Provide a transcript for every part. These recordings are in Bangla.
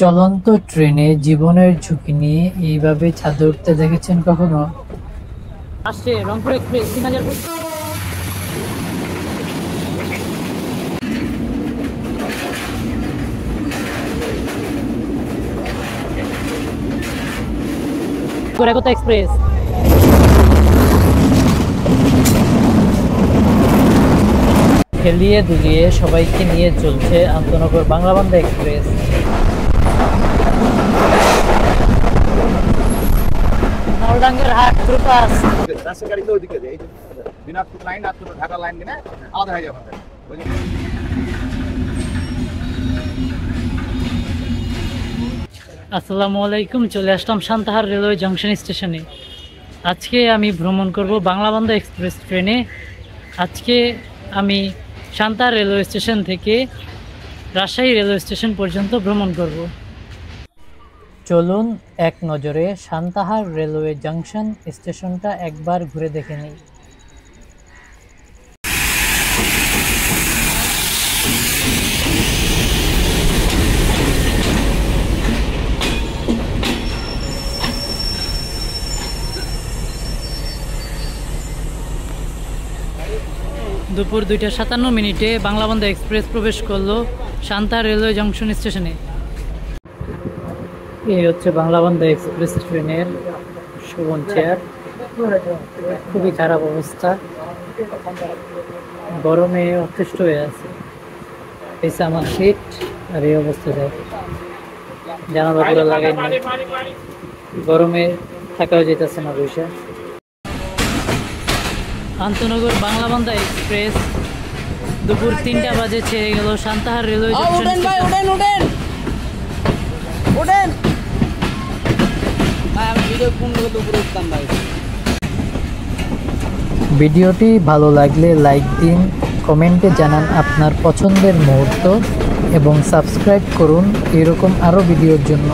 চলন্ত ট্রেনে জীবনের ঝুঁকি নিয়ে এইভাবে ছাদে উঠতে দেখেছেন কখনো? আসছে রংপুর এক্সপ্রেস 3000 গোরাকোতা এক্সপ্রেস। খেলিয়ে দুলিয়ে সবাইকে নিয়ে চলছে আন্তনগর বাংলাবান্ধা এক্সপ্রেস। নলডাঙ্গার হাট থ্রুপাস। রাজশাহী তো ওইদিকে এই যে দিনাজপুর লাইন আর ঢাকা লাইন কিনা আলাদা হয়ে যাবে। আসসালামু আলাইকুম, চলে আসলাম সান্তাহার রেলওয়ে জংশন স্টেশনে। আজকে আমি ভ্রমণ করব বাংলাবান্ধা এক্সপ্রেস ট্রেনে। আজকে আমি সান্তাহার রেলওয়ে স্টেশন থেকে রাজশাহী রেলওয়ে স্টেশন পর্যন্ত ভ্রমণ করব। চলুন এক নজরে সান্তাহার রেলওয়ে জংশন স্টেশনটা একবার ঘুরে দেখে নিই। দুপুর 2:57 বাংলাবান্ধা এক্সপ্রেস প্রবেশ করলো সান্তাহার রেলওয়ে জংশন স্টেশনে। এই হচ্ছে বাংলাবান্ধা এক্সপ্রেস ট্রেনের শোভন চেয়ার। খুবই খারাপ অবস্থা, গরমে অতিষ্ঠ হয়ে আছে। এই আমার সিট আর এই অবস্থা দেয়, জানালা পুরো লাগাই না, গরমে থাকাও যেতেছে না বৈশা। আন্তনগর বাংলাবান্ধা এক্সপ্রেস দুপুর 3টা বাজে ছেড়ে গেল সান্তাহার রেলওয়ে জংশন স্টেশন। ভিডিওটি ভালো লাগলে লাইক দিন, কমেন্টে জানান আপনার পছন্দের মুহূর্ত এবং সাবস্ক্রাইব করুন এরকম আরও ভিডিওর জন্য।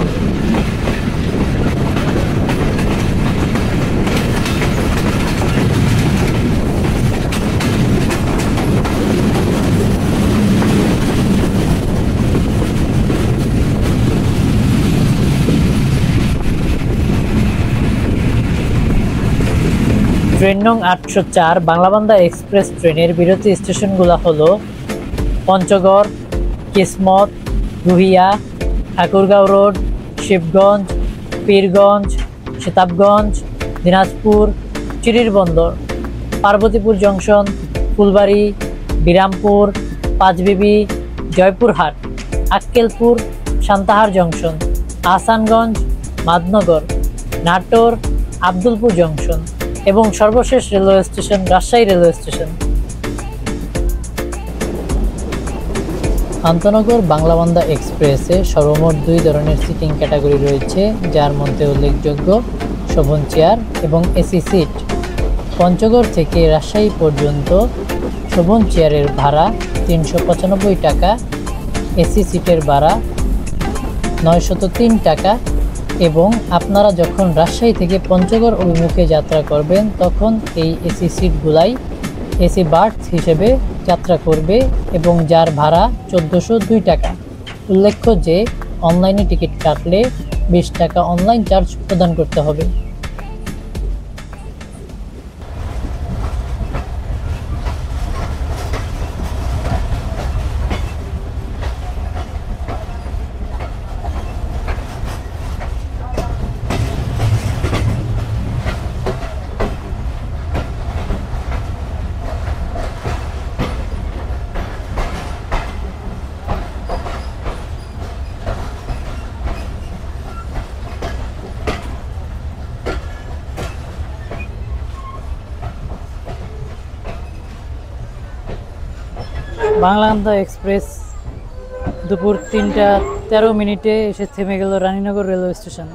ট্রেন নং 804 বাংলাবান্ধা এক্সপ্রেস ট্রেনের বিরতি স্টেশনগুলো হলো Panchagarh, Kismat, Ruhia, Thakurgaon road, Shibganj, Pirganj, Setabganj, Dinajpur, Chirir Bandar, Parbatipur junction, Phulbari, Birampur, Panchbibi, Joypurhat, Akkelpur, Santahar junction, Ahsanganj, Madnagar, Natore, Abdulpur junction এবং সর্বশেষ railway station Rajshahi railway station. আন্তনগর বাংলাবান্ধা এক্সপ্রেসে সর্বমোট 2 ধরনের সিটিং ক্যাটাগরি রয়েছে, যার মধ্যে উল্লেখযোগ্য শোভন চেয়ার এবং এসি সিট। পঞ্চগড় থেকে রাজশাহী পর্যন্ত শোভন চেয়ারের ভাড়া 395 টাকা, এসি সিটের ভাড়া 903 টাকা এবং আপনারা যখন রাজশাহী থেকে পঞ্চগড় অভিমুখে যাত্রা করবেন তখন এই এসি সিটগুলাই এসি বার্থ হিসেবে যাত্রা করবে এবং যার ভাড়া 1402 টাকা। উল্লেখ্য যে অনলাইনে টিকিট কাটলে 20 টাকা অনলাইন চার্জ প্রদান করতে হবে। বাংলাবান্ধা এক্সপ্রেস দুপুর 3:13 এসে থেমে গেল রানীনগর রেলওয়ে স্টেশন।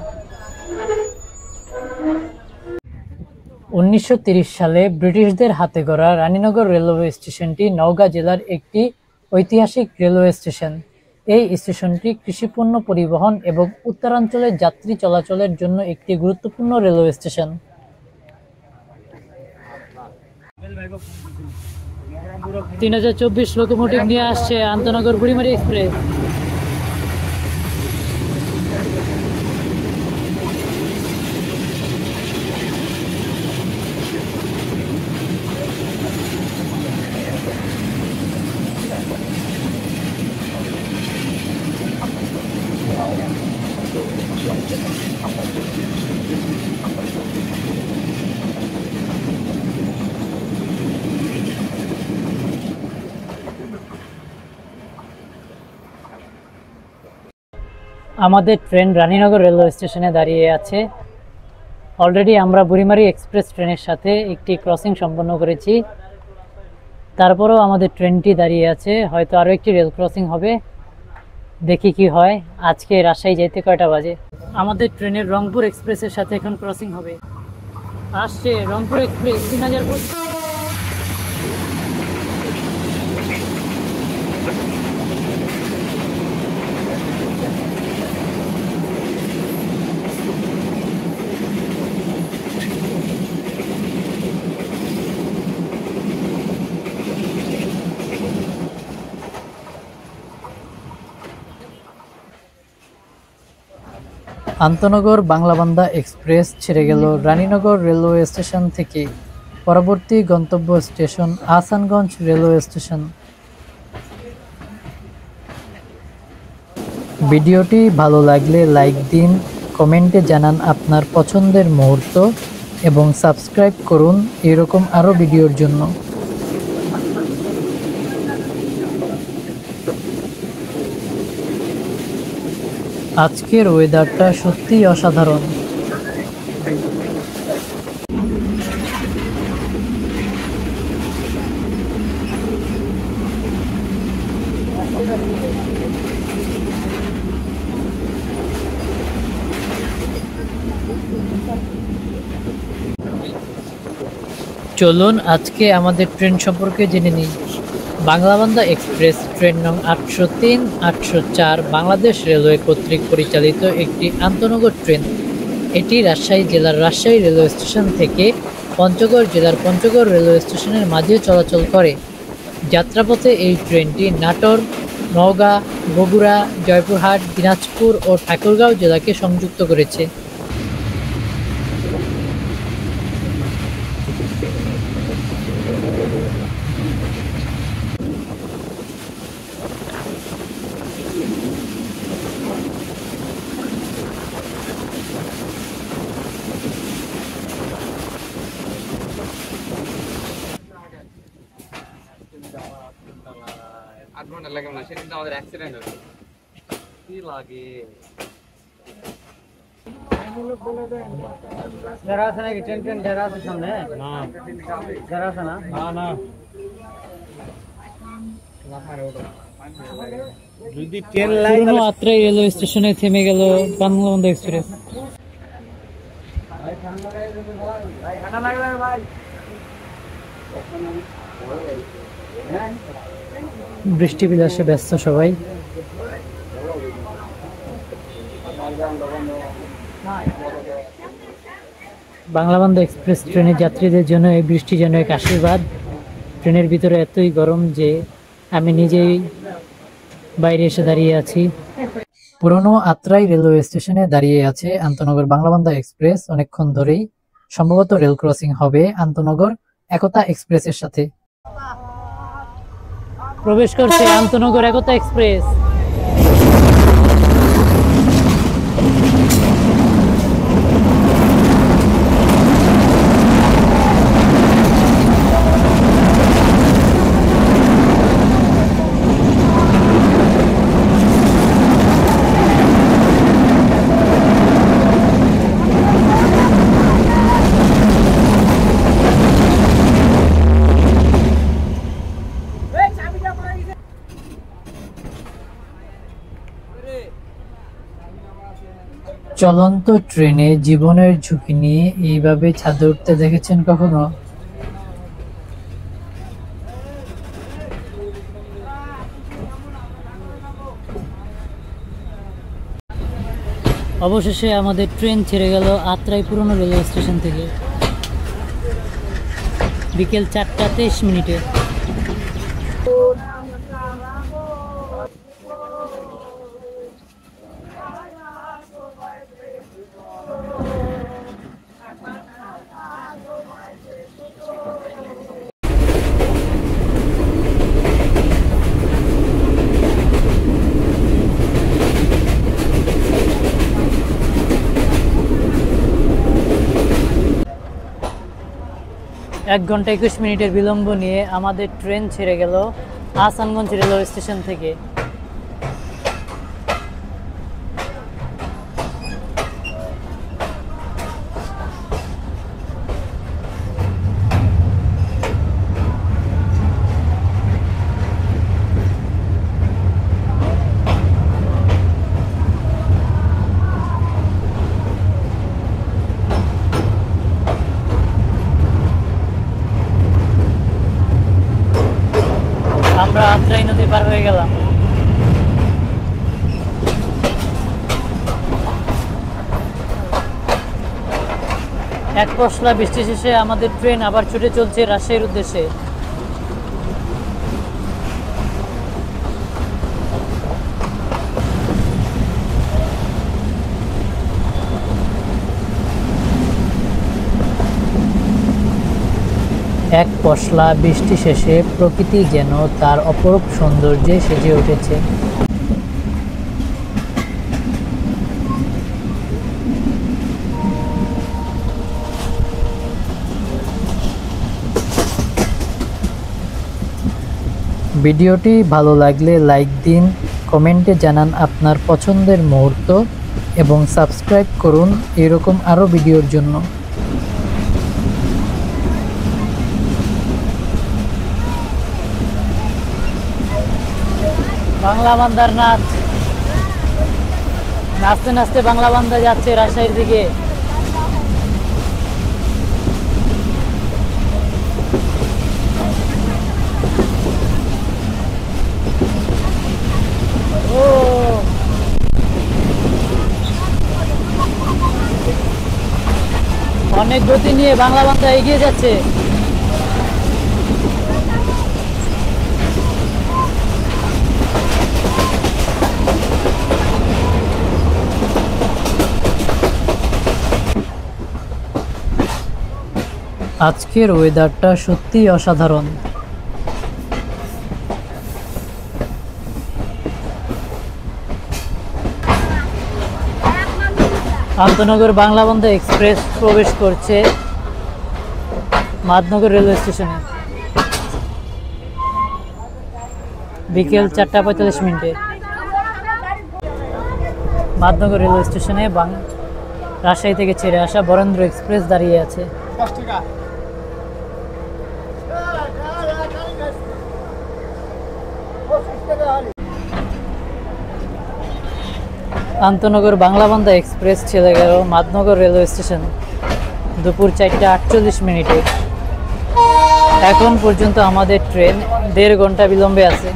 1930 সালে ব্রিটিশদের হাতে গড়া রানীনগর রেলওয়ে স্টেশনটি নওগাঁ জেলার একটি ঐতিহাসিক রেলওয়ে স্টেশন। এই স্টেশনটি কৃষিপণ্য পরিবহন এবং উত্তরাঞ্চলের যাত্রী চলাচলের জন্য একটি গুরুত্বপূর্ণ রেলওয়ে স্টেশন। 3024 লোকোমোটিভ নিয়ে আসছে আন্তনগর বুড়িমারি এক্সপ্রেস। আমাদের ট্রেন রানীনগর রেলওয়ে স্টেশনে দাঁড়িয়ে আছে। অলরেডি আমরা বুড়িমারি এক্সপ্রেস ট্রেনের সাথে একটি ক্রসিং সম্পন্ন করেছি, তারপরেও আমাদের ট্রেনটি দাঁড়িয়ে আছে। হয়তো আরও একটি রেল ক্রসিং হবে, দেখি কি হয়। আজকে রাজশাহী যেতে কয়টা বাজে? আমাদের ট্রেনের রংপুর এক্সপ্রেসের সাথে এখন ক্রসিং হবে। আসছে রংপুর এক্সপ্রেস 3000। আন্তনগর বাংলাবান্ধা এক্সপ্রেস ছেড়ে গেল রানীনগর রেলওয়ে স্টেশন থেকে। পরবর্তী গন্তব্য স্টেশন আহসানগঞ্জ রেলওয়ে স্টেশন। ভিডিওটি ভালো লাগলে লাইক দিন, কমেন্টে জানান আপনার পছন্দের মুহূর্ত এবং সাবস্ক্রাইব করুন এরকম আরও ভিডিওর জন্য। আজকের ওয়েদারটা সত্যিই অসাধারণ। চলুন আজকে আমাদের ট্রেন সম্পর্কে জেনে নিই। বাংলাবান্ধা এক্সপ্রেস ট্রেন নং 803, 804 বাংলাদেশ রেলওয়ে কর্তৃক পরিচালিত একটি আন্তনগর ট্রেন। এটি রাজশাহী জেলার রাজশাহী রেলওয়ে স্টেশন থেকে পঞ্চগড় জেলার পঞ্চগড় রেলওয়ে স্টেশনের মাঝে চলাচল করে। যাত্রাপথে এই ট্রেনটি নাটোর, নওগাঁ, বগুড়া, জয়পুরহাট, দিনাজপুর ও ঠাকুরগাঁও জেলাকে সংযুক্ত করেছে। আট ঘন্টা লাগে না, সেদিন তো আমাদের অ্যাক্সিডেন্ট হলো। কি লাগে যারা আছে নাকি ট্রেন ট্রেন যারা আছে সামনে? না যারা আছে না, না না। যদি ট্রেন লাইন পুরনো আত্রাই রেলওয়ে স্টেশনে থেমে গেল বাংলাবান্ধা এক্সপ্রেস। বৃষ্টি বিলাসে ব্যস্ত সবাই। বাংলাবান্ধা এক্সপ্রেস ট্রেনের যাত্রীদের জন্য এই বৃষ্টি যেন এক আশীর্বাদ। ট্রেনের ভিতরে এতই গরম যে আমি নিজেই বাইরে এসে দাঁড়িয়ে আছি। পুরনো আত্রাই রেলওয়ে স্টেশনে দাঁড়িয়ে আছে আন্তনগর বাংলাবান্ধা এক্সপ্রেস অনেকক্ষণ ধরেই। সম্ভবত রেল ক্রসিং হবে আন্তনগর একতা এক্সপ্রেসের সাথে। প্রবেশ করছে আন্তনগর একতা এক্সপ্রেস। চলন্ত ট্রেনে জীবনের ঝুঁকি নিয়ে এইভাবে ছাদে উঠতে দেখেছেন কখনো? অবশেষে আমাদের ট্রেন ছেড়ে গেল আত্রাই পুরনো রেলওয়ে স্টেশন থেকে বিকেল 4:23। এক ঘন্টা 21 মিনিটের বিলম্ব নিয়ে আমাদের ট্রেন ছেড়ে গেল আহসানগঞ্জ রেলওয়ে স্টেশন থেকে। আমরা আত্রাই নদী পার হয়ে গেলাম। এক পশলা বৃষ্টি শেষে আমাদের ট্রেন আবার ছুটে চলছে রাজশাহীর উদ্দেশ্যে। এক পশলা বৃষ্টি শেষে প্রকৃতি যেন তার অপরূপ সৌন্দর্যে সেজে উঠেছে। ভিডিওটি ভালো লাগলে লাইক দিন, কমেন্টে জানান আপনার পছন্দের মুহূর্ত এবং সাবস্ক্রাইব করুন এরকম আরও ভিডিওর জন্য। বাংলা বান্দার নাচ, নাচতে নাচতে বাংলা বান্দা যাচ্ছে রাজশাহীর দিকে। অনেক গতি নিয়ে বাংলা বান্দা এগিয়ে যাচ্ছে। আজকের ওয়েদারটা সত্যিই অসাধারণ। আন্তনগর বাংলা বান্দা এক্সপ্রেস প্রবেশ করছে মাদনগর রেলওয়ে স্টেশনে বিকেল 4:45। মাদনগর রেলওয়ে স্টেশনে রাজশাহী থেকে ছেড়ে আসা বরেন্দ্র এক্সপ্রেস দাঁড়িয়ে আছে। আন্তনগর বাংলা বান্দা এক্সপ্রেস ছেড়ে গেল মাদনগর রেলওয়ে স্টেশন দুপুর 4:48। এখন পর্যন্ত আমাদের ট্রেন 1.5 ঘন্টা বিলম্বে আছে।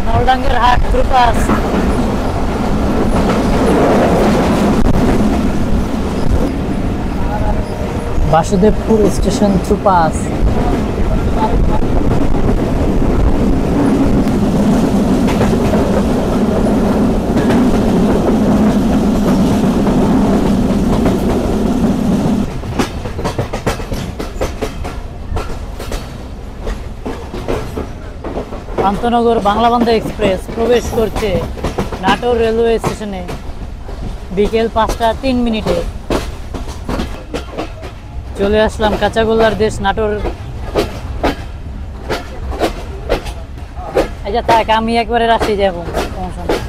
নলডাঙ্গের হাট থ্রুপাস, বাসুদেবপুর স্টেশন থ্রুপাস। আন্তনগর বাংলা বান্দা এক্সপ্রেস প্রবেশ করছে নাটোর রেলওয়ে স্টেশনে বিকেল 5:03। চলে আসলাম কাঁচাগোল্লার দেশ নাটোর। আচ্ছা থাক, আমি একবারে রাজশাহী যাবো, সমস্যা নেই।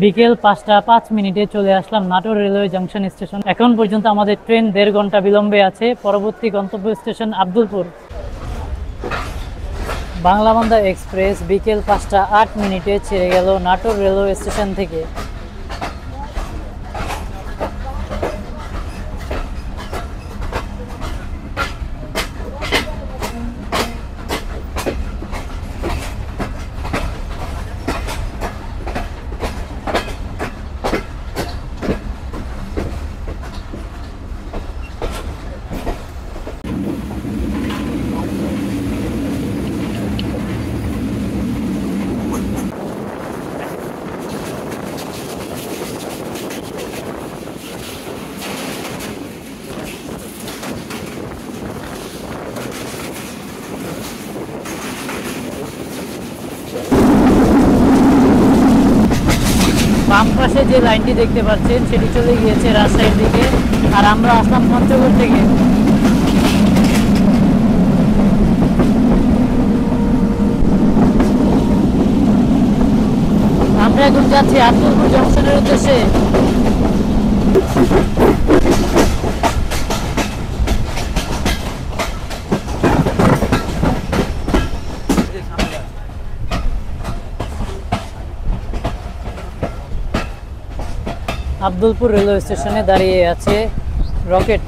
বিকেল 5:05 চলে আসলাম নাটোর রেলওয়ে জাংশন স্টেশন। এখন পর্যন্ত আমাদের ট্রেন 1.5 ঘন্টা বিলম্বে আছে। পরবর্তী গন্তব্য স্টেশন আব্দুলপুর। বাংলা বান্দা এক্সপ্রেস বিকেল 5:08 ছেড়ে গেল নাটোর রেলওয়ে স্টেশন থেকে। যে লাইনটি দেখতে পাচ্ছেন সেটি চলে গিয়েছে রাজশাহীর দিকে, আর আমরা আসলাম পঞ্চগড় থেকে। আমরা এখন যাচ্ছি আব্দুলপুর জংশনের উদ্দেশ্যে। আব্দুলপুর রেলওয়ে স্টেশনে দাঁড়িয়ে আছে রকেট,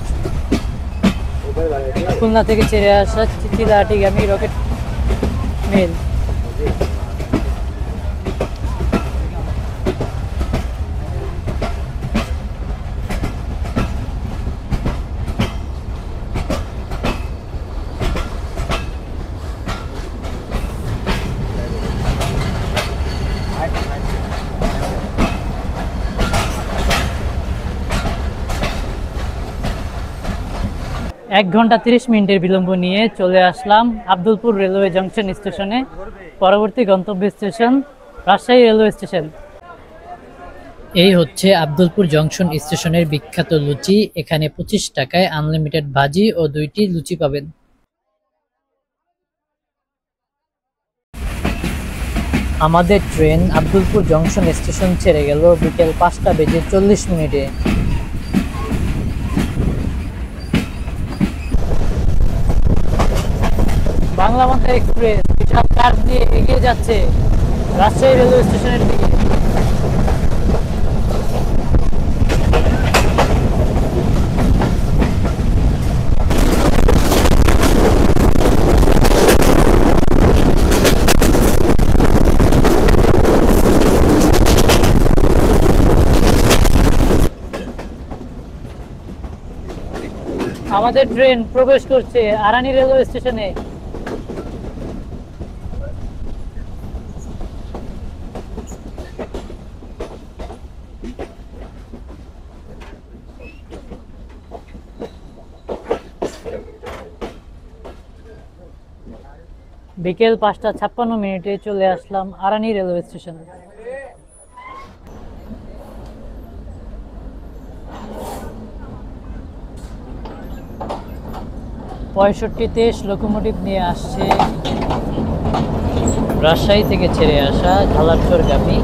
খুলনা থেকে ছেড়ে আসা চিলাহাটিগামী রকেট মেল। এক ঘন্টা 30 মিনিটের বিলম্ব নিয়ে চলে আসলাম আব্দুলপুর রেলওয়ে জংশন স্টেশনে। পরবর্তী গন্তব্য স্টেশন রাজশাহী রেলওয়ে স্টেশন। এই হচ্ছে আব্দুলপুর জংশন স্টেশনের বিখ্যাত লুচি। এখানে 25 টাকায় আনলিমিটেড ভাজি ও 2টি লুচি পাবেন। আমাদের ট্রেন আব্দুলপুর জংশন স্টেশন ছেড়ে গেল বিকেল 5:40 বাংলা বান্ধা এক্সপ্রেস বিশাল কাজ নিয়ে এগিয়ে যাচ্ছে রাজশাহী রেলওয়ে স্টেশনের দিকে। আমাদের ট্রেন প্রবেশ করছে আরানি রেলওয়ে স্টেশনে। বিকেল 5:56 চলে আসলাম আরানি রেলওয়ে স্টেশনে। পঁয়ষট্টিতে লোকোমোটিভ নিয়ে আসছে রাজশাহী থেকে ছেড়ে আসা ঢালারচরগামী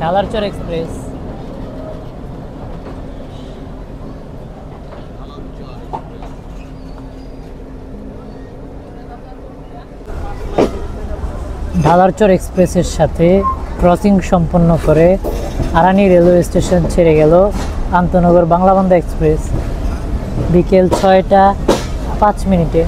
ঢালারচর এক্সপ্রেস। ঢালারচর এক্সপ্রেসের সাথে ক্রসিং সম্পন্ন করে আরানি রেলওয়ে স্টেশন ছেড়ে গেল আন্তনগর বাংলাবান্ধা এক্সপ্রেস বিকেল 6:05।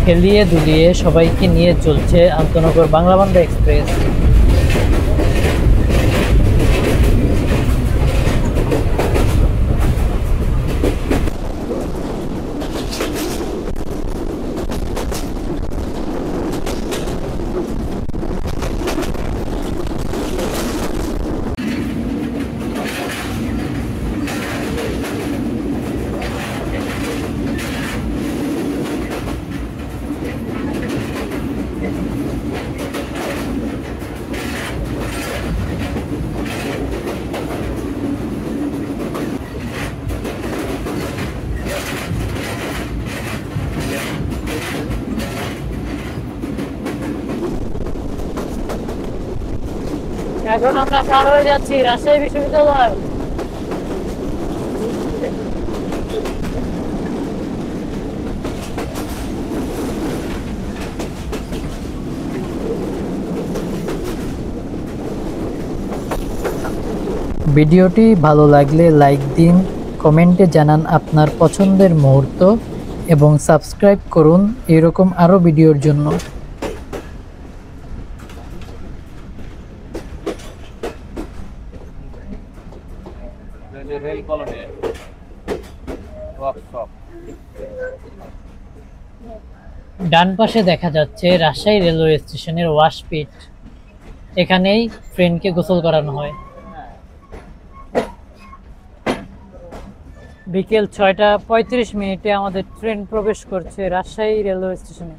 খেলিয়ে দুলিয়ে সবাইকে নিয়ে চলছে আন্তনগর বাংলাবান্ধা এক্সপ্রেস। এখন আমরা পার হয়ে যাচ্ছি রাজশাহী বিশ্ববিদ্যালয়। ভিডিওটি ভালো লাগলে লাইক দিন, কমেন্টে জানান আপনার পছন্দের মুহূর্ত এবং সাবস্ক্রাইব করুন এরকম আরও ভিডিওর জন্য। Rail colony workshop. ডান পাশে দেখা যাচ্ছে রাজশাহী রেলওয়ে স্টেশনের ওয়াশপিট। এখানেই ট্রেনকে গোসল করানো হয়। বিকেল 6টা 35 আমাদের ট্রেন প্রবেশ করছে রাজশাহী রেলওয়ে স্টেশনে।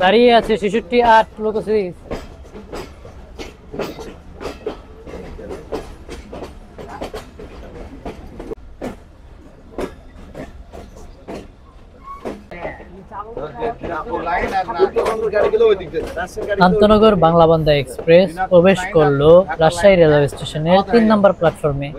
দাঁড়িয়ে আছে 66-8 লোকো সিরিজ। আন্তনগর বাংলাবান্ধা এক্সপ্রেস প্রবেশ করলো রাজশাহী রেলওয়ে স্টেশনের 3 নম্বর প্ল্যাটফর্মে।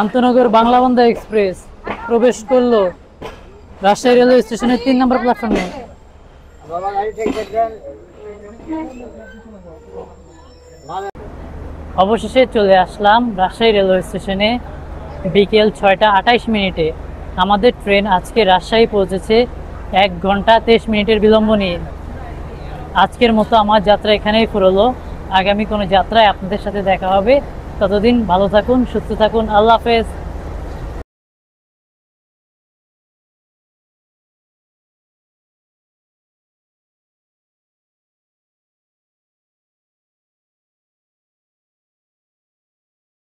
আন্তনগর বাংলাবান্ধা এক্সপ্রেস প্রবেশ করলো রাজশাহী রেলওয়ে স্টেশনের 3 নম্বর প্ল্যাটফর্মে। অবশেষে চলে আসলাম রাজশাহী রেলওয়ে স্টেশনে বিকেল 6টা 28 আমাদের ট্রেন আজকে রাজশাহী পৌঁছেছে 1 ঘন্টা 23 মিনিটের বিলম্ব নিয়ে। আজকের মতো আমার যাত্রা এখানেই ফুরলো। আগামী কোনো যাত্রায় আপনাদের সাথে দেখা হবে। ততদিন ভালো থাকুন, সুস্থ থাকুন। আল্লাহ হাফেজ।